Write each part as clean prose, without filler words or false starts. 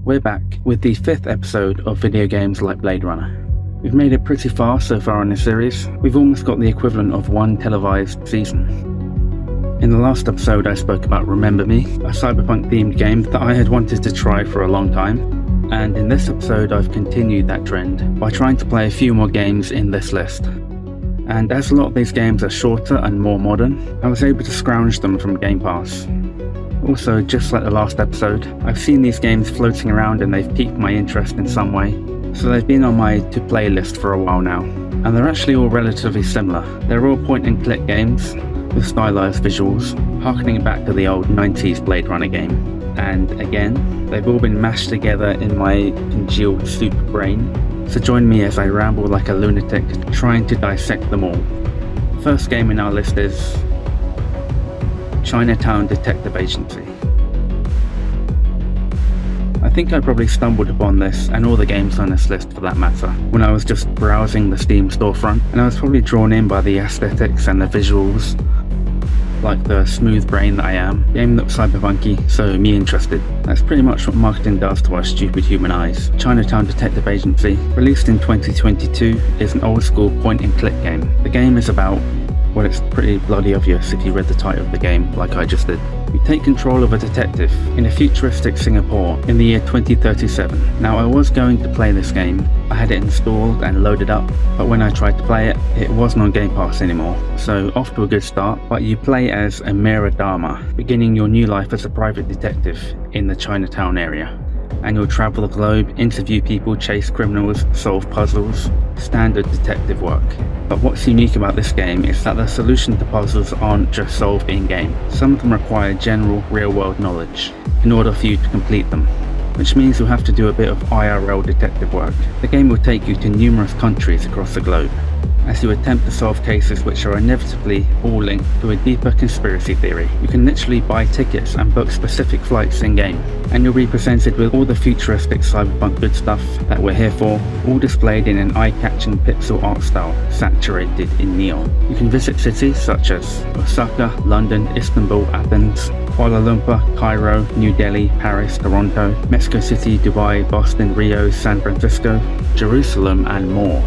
We're back with the 5th episode of Video Games Like Blade Runner. We've made it pretty far so far in this series. We've almost got the equivalent of one televised season. In the last episode I spoke about Remember Me, a cyberpunk themed game that I had wanted to try for a long time, and in this episode I've continued that trend by trying to play a few more games in this list. And as a lot of these games are shorter and more modern, I was able to scrounge them from Game Pass. Also, just like the last episode, I've seen these games floating around and they've piqued my interest in some way, so they've been on my to-play list for a while now. And they're actually all relatively similar. They're all point-and-click games with stylized visuals, harkening back to the old 90s Blade Runner game. And again, they've all been mashed together in my congealed soup brain, so join me as I ramble like a lunatic, trying to dissect them all. The first game in our list is Chinatown Detective Agency. I think I probably stumbled upon this, and all the games on this list for that matter, when I was just browsing the Steam storefront, and I was probably drawn in by the aesthetics and the visuals, like the smooth brain that I am. Game looks cyberpunky, so me interested. That's pretty much what marketing does to our stupid human eyes. Chinatown Detective Agency, released in 2022, is an old school point and click game. The game is about, well, it's pretty bloody obvious if you read the title of the game like I just did. You take control of a detective in a futuristic Singapore in the year 2037. Now I was going to play this game, I had it installed and loaded up, but when I tried to play it, it wasn't on Game Pass anymore. So off to a good start, but you play as Amira Dharma, beginning your new life as a private detective in the Chinatown area. And you'll travel the globe, interview people, chase criminals, solve puzzles, standard detective work. But what's unique about this game is that the solution to puzzles aren't just solved in-game. Some of them require general real-world knowledge in order for you to complete them, which means you'll have to do a bit of IRL detective work. The game will take you to numerous countries across the globe, as you attempt to solve cases which are inevitably all linked to a deeper conspiracy theory. You can literally buy tickets and book specific flights in-game, and you'll be presented with all the futuristic cyberpunk good stuff that we're here for, all displayed in an eye-catching pixel art style, saturated in neon. You can visit cities such as Osaka, London, Istanbul, Athens, Kuala Lumpur, Cairo, New Delhi, Paris, Toronto, Mexico City, Dubai, Boston, Rio, San Francisco, Jerusalem, and more.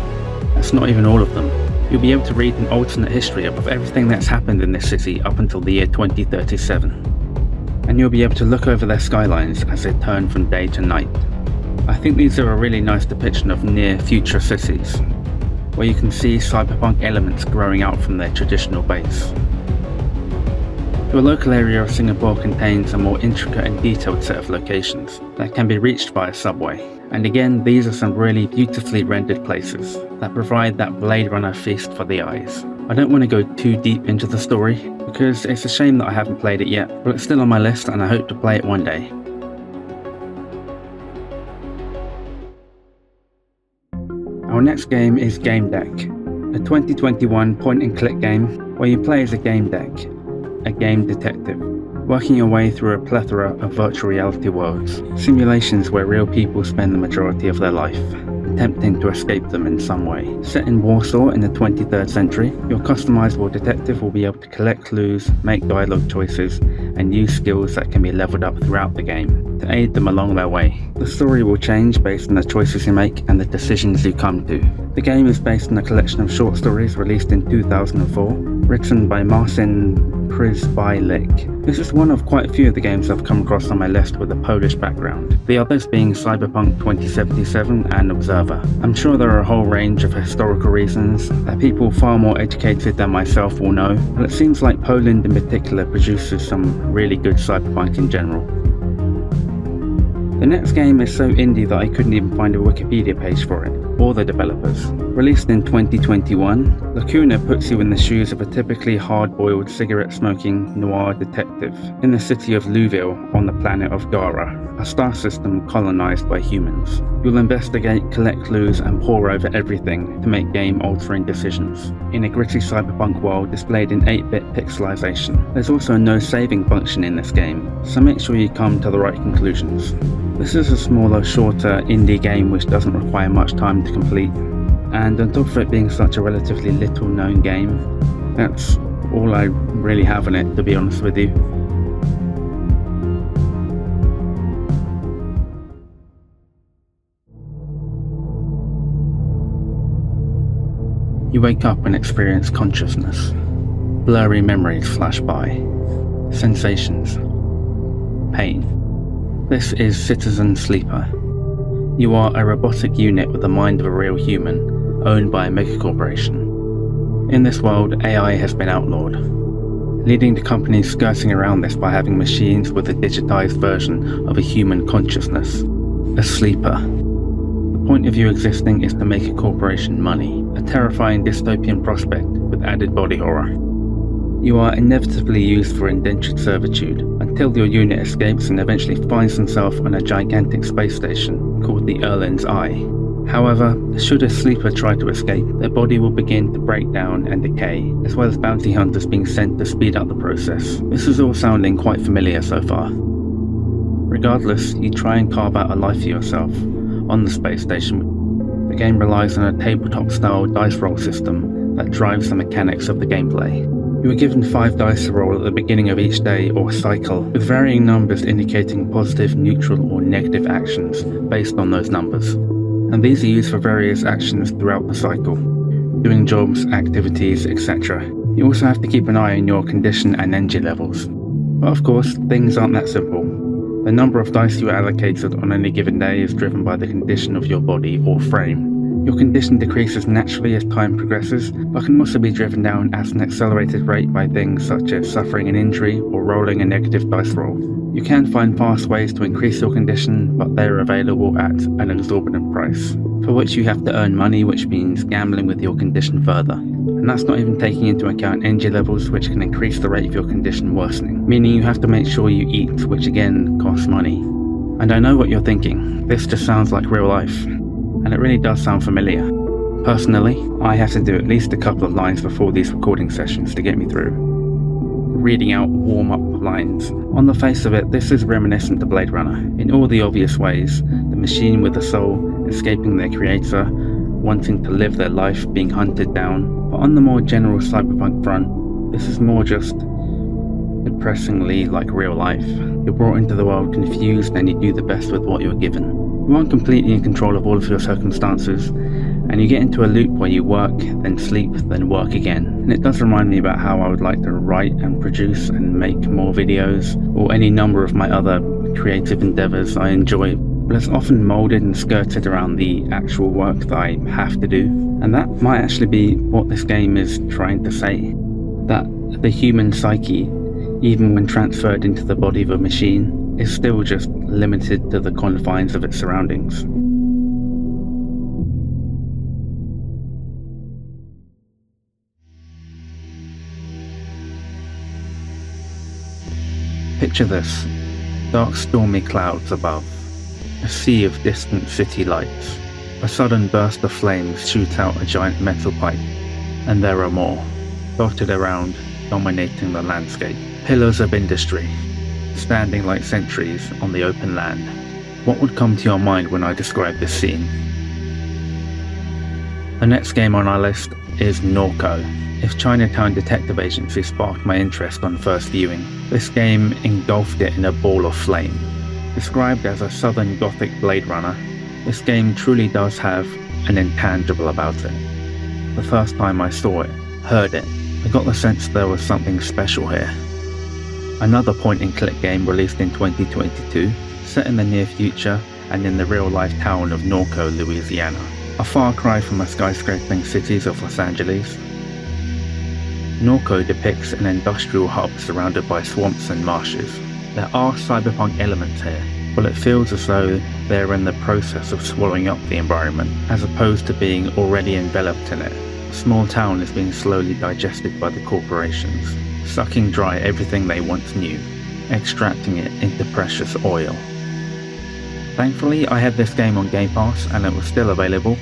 That's not even all of them. You'll be able to read an alternate history of everything that's happened in this city up until the year 2037. And you'll be able to look over their skylines as they turn from day to night. I think these are a really nice depiction of near-future cities, where you can see cyberpunk elements growing out from their traditional base. Your local area of Singapore contains a more intricate and detailed set of locations that can be reached by a subway. And again, these are some really beautifully rendered places that provide that Blade Runner feast for the eyes. I don't want to go too deep into the story, because it's a shame that I haven't played it yet, but it's still on my list and I hope to play it one day. Our next game is Gamedec, a 2021 point-and-click game where you play as a Gamedec, a game detective, working your way through a plethora of virtual reality worlds, simulations where real people spend the majority of their life, attempting to escape them in some way. Set in Warsaw in the 23rd century, your customizable detective will be able to collect clues, make dialogue choices, and use skills that can be leveled up throughout the game to aid them along their way. The story will change based on the choices you make and the decisions you come to. The game is based on a collection of short stories released in 2004, written by Marcin Przybylak. This is one of quite a few of the games I've come across on my list with a Polish background, the others being Cyberpunk 2077 and Observer. I'm sure there are a whole range of historical reasons that people far more educated than myself will know, but it seems like Poland in particular produces some really good cyberpunk in general. The next game is so indie that I couldn't even find a Wikipedia page for it, or the developers. Released in 2021, Lacuna puts you in the shoes of a typically hard-boiled, cigarette-smoking noir detective in the city of Louisville on the planet of Gara, a star system colonized by humans. You'll investigate, collect clues, and pore over everything to make game-altering decisions, in a gritty cyberpunk world displayed in 8-bit pixelization. There's also no saving function in this game, so make sure you come to the right conclusions. This is a smaller, shorter indie game which doesn't require much time to complete, and on top of it being such a relatively little known game, that's all I really have in it, to be honest with you. You wake up and experience consciousness. Blurry memories flash by. Sensations. Pain. This is Citizen Sleeper. You are a robotic unit with the mind of a real human, owned by a megacorporation. In this world, AI has been outlawed, leading to companies skirting around this by having machines with a digitized version of a human consciousness, a sleeper. The point of you existing is to make a corporation money, a terrifying dystopian prospect with added body horror. You are inevitably used for indentured servitude until your unit escapes and eventually finds himself on a gigantic space station called the Erlin's Eye. However, should a sleeper try to escape, their body will begin to break down and decay, as well as bounty hunters being sent to speed up the process. This is all sounding quite familiar so far. Regardless, you try and carve out a life for yourself on the space station. The game relies on a tabletop-style dice roll system that drives the mechanics of the gameplay. You are given 5 dice to roll at the beginning of each day or cycle, with varying numbers indicating positive, neutral, or negative actions based on those numbers. And these are used for various actions throughout the cycle, doing jobs, activities, etc. You also have to keep an eye on your condition and energy levels. But of course, things aren't that simple. The number of dice you are allocated on any given day is driven by the condition of your body or frame. Your condition decreases naturally as time progresses, but can also be driven down at an accelerated rate by things such as suffering an injury or rolling a negative dice roll. You can find fast ways to increase your condition, but they are available at an exorbitant price, for which you have to earn money, which means gambling with your condition further. And that's not even taking into account energy levels, which can increase the rate of your condition worsening, meaning you have to make sure you eat, which again costs money. And I know what you're thinking, this just sounds like real life. And it really does sound familiar. Personally, I have to do at least a couple of lines before these recording sessions to get me through. Reading out warm-up lines. On the face of it, this is reminiscent to Blade Runner, in all the obvious ways. The machine with a soul, escaping their creator, wanting to live their life, being hunted down. But on the more general cyberpunk front, this is more just depressingly like real life. You're brought into the world confused and you do the best with what you're given. You aren't completely in control of all of your circumstances, and you get into a loop where you work, then sleep, then work again. And it does remind me about how I would like to write and produce and make more videos, or any number of my other creative endeavors I enjoy, but it's often molded and skirted around the actual work that I have to do. And that might actually be what this game is trying to say, that the human psyche, even when transferred into the body of a machine, is still just limited to the confines of its surroundings. Picture this: dark stormy clouds above, a sea of distant city lights. A sudden burst of flames shoot out a giant metal pipe, and there are more, dotted around, dominating the landscape. Pillars of industry, standing like sentries on the open land. What would come to your mind when I describe this scene? The next game on our list is Norco. If Chinatown Detective Agency sparked my interest on first viewing, this game engulfed it in a ball of flame. Described as a southern gothic Blade Runner, this game truly does have an intangible about it. The first time I saw it, heard it, I got the sense there was something special here. Another point-and-click game released in 2022, set in the near future and in the real-life town of Norco, Louisiana. A far cry from the skyscraping cities of Los Angeles. Norco depicts an industrial hub surrounded by swamps and marshes. There are cyberpunk elements here, but it feels as though they're in the process of swallowing up the environment, as opposed to being already enveloped in it. The small town is being slowly digested by the corporations, sucking dry everything they once knew, extracting it into precious oil. Thankfully, I had this game on Game Pass and it was still available,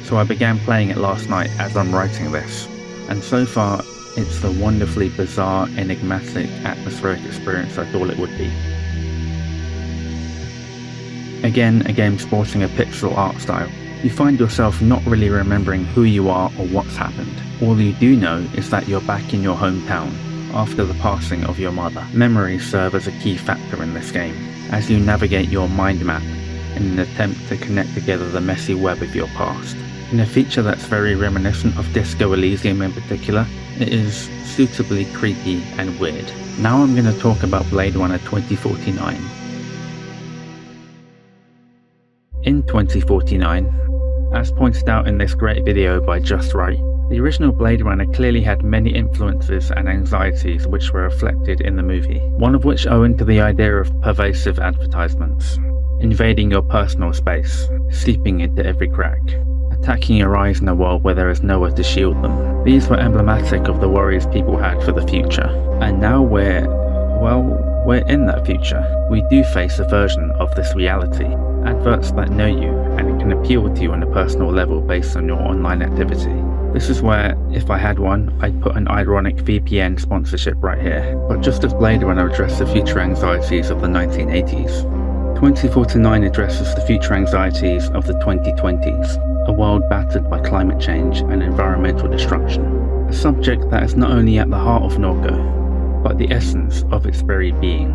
so I began playing it last night as I'm writing this, and so far it's the wonderfully bizarre, enigmatic, atmospheric experience I thought it would be. Again, a game sporting a pixel art style. You find yourself not really remembering who you are or what's happened. All you do know is that you're back in your hometown after the passing of your mother. Memories serve as a key factor in this game, as you navigate your mind map in an attempt to connect together the messy web of your past. In a feature that's very reminiscent of Disco Elysium in particular, it is suitably creepy and weird. Now I'm going to talk about Blade Runner 2049. In 2049, as pointed out in this great video by Just Right, the original Blade Runner clearly had many influences and anxieties which were reflected in the movie, one of which owing to the idea of pervasive advertisements, invading your personal space, seeping into every crack, attacking your eyes in a world where there is nowhere to shield them. These were emblematic of the worries people had for the future. And now we're in that future. We do face a version of this reality. Adverts that know you and it can appeal to you on a personal level based on your online activity. This is where, if I had one, I'd put an ironic VPN sponsorship right here. But just as Blade Runner addressed the future anxieties of the 1980s, 2049 addresses the future anxieties of the 2020s, a world battered by climate change and environmental destruction. A subject that is not only at the heart of Norco, but the essence of its very being.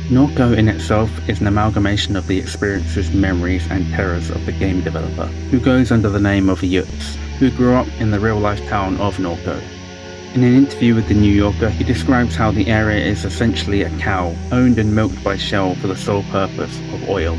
Norco in itself is an amalgamation of the experiences, memories and terrors of the game developer, who goes under the name of Yutz, who grew up in the real-life town of Norco. In an interview with The New Yorker, he describes how the area is essentially a cow, owned and milked by Shell for the sole purpose of oil.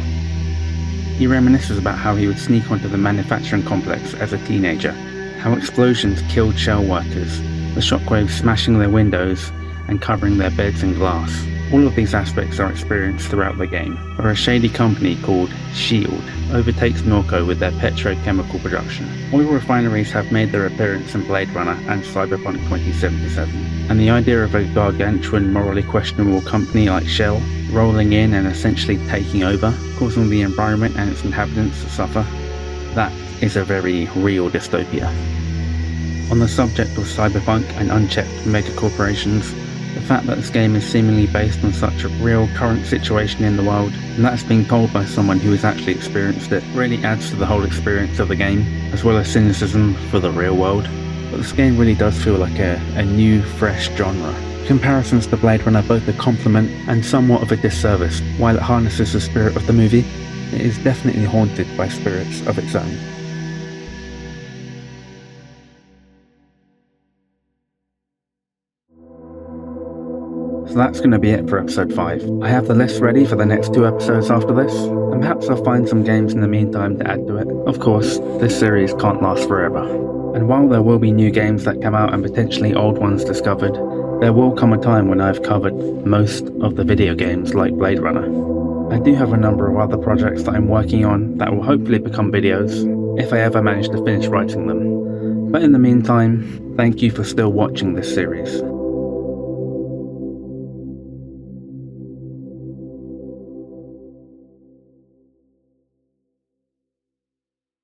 He reminisces about how he would sneak onto the manufacturing complex as a teenager, how explosions killed Shell workers, the shockwaves smashing their windows and covering their beds in glass. All of these aspects are experienced throughout the game, where a shady company called S.H.I.E.L.D. overtakes Norco with their petrochemical production. Oil refineries have made their appearance in Blade Runner and Cyberpunk 2077, and the idea of a gargantuan, morally questionable company like Shell rolling in and essentially taking over, causing the environment and its inhabitants to suffer, that is a very real dystopia. On the subject of cyberpunk and unchecked megacorporations, the fact that this game is seemingly based on such a real current situation in the world, and that's being told by someone who has actually experienced it, really adds to the whole experience of the game, as well as cynicism for the real world. But this game really does feel like a new, fresh genre. Comparisons to Blade Runner both a compliment and somewhat of a disservice. While it harnesses the spirit of the movie, it is definitely haunted by spirits of its own. So that's going to be it for episode 5. I have the list ready for the next 2 episodes after this, and perhaps I'll find some games in the meantime to add to it. Of course, this series can't last forever. And while there will be new games that come out and potentially old ones discovered, there will come a time when I've covered most of the video games like Blade Runner. I do have a number of other projects that I'm working on that will hopefully become videos, if I ever manage to finish writing them. But in the meantime, thank you for still watching this series.